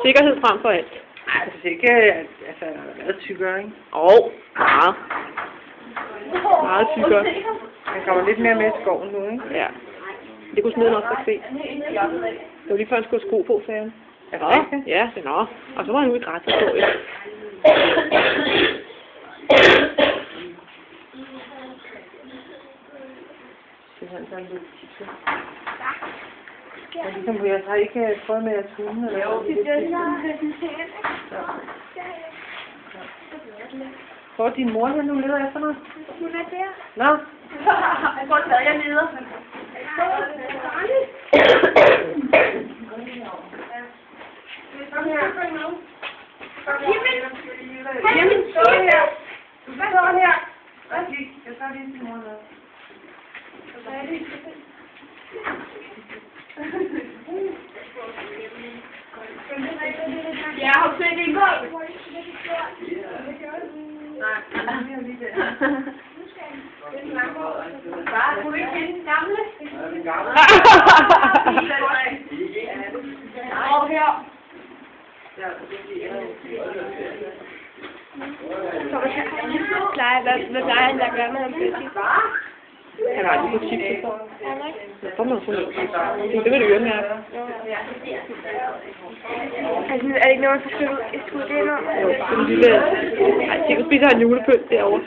Sikkerhed frem for alt. Nej, altså ikke, altså, han har været tykkere, ikke? Meget. Meget tykkere. Han kommer lidt mere med i skoven nu, ikke? Ja. Det kunne smeden også godt se. Det var lige før, han skulle have sko på, sagde han. Ja, det nå. Og så var han ude i græsset på, ja. Det er sådan lidt tykkere. Men ligesom, jeg har ikke prøvet med at tunne, eller jo, det er hvor er din mor, nu leder efter noget? Hun er der. Nå? Hvor er jeg nede? Jamen, stå her. Stå her. Jeg tager lige til mor noget. Ja, har du set det i går? Nej, det er lige det. Bare, kunne du ikke finde den gamle? Og her. Hvad plejer han at gøre med ham? Han har aldrig fået chips for. Så får man få noget. Det vil du øremærke. Altså, er det ikke noget, man får skudt ind om? Jo, sådan en lille... Ej, sikkert spiser han julepynt derovre.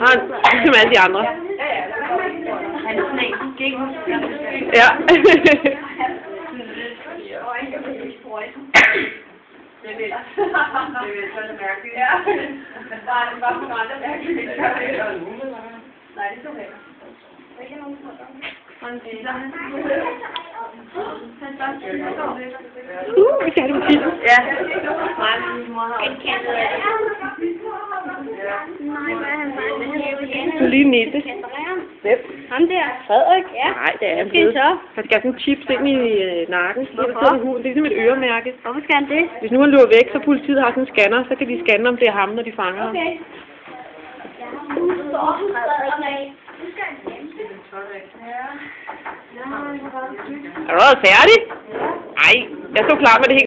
Han, ligesom alle de andre. Han er sådan en gik. Ja. Det vil sådan mærkeligt. Ja. Nej, det var for andre mærkeligt. Nej, det er så væk. Der er ikke nogen små dog. Han spiser. Vi skal have det på film. Ja. Nej, min mor har også kantet af det. Nej, hvad er han bare? Du er lige nette. Hvem? Ham der. Frederik? Ja. Nej, det er han blevet. Han skal have sådan en chips ind i nakken. Det er ligesom et øremærke. Hvorfor skal han det? Hvis nu han løber væk, så politiet har sådan en scanner, så kan de scanne, om det er ham, når de fanger ham. Okay. Er du færdig? Nej, jeg så klar med det hele.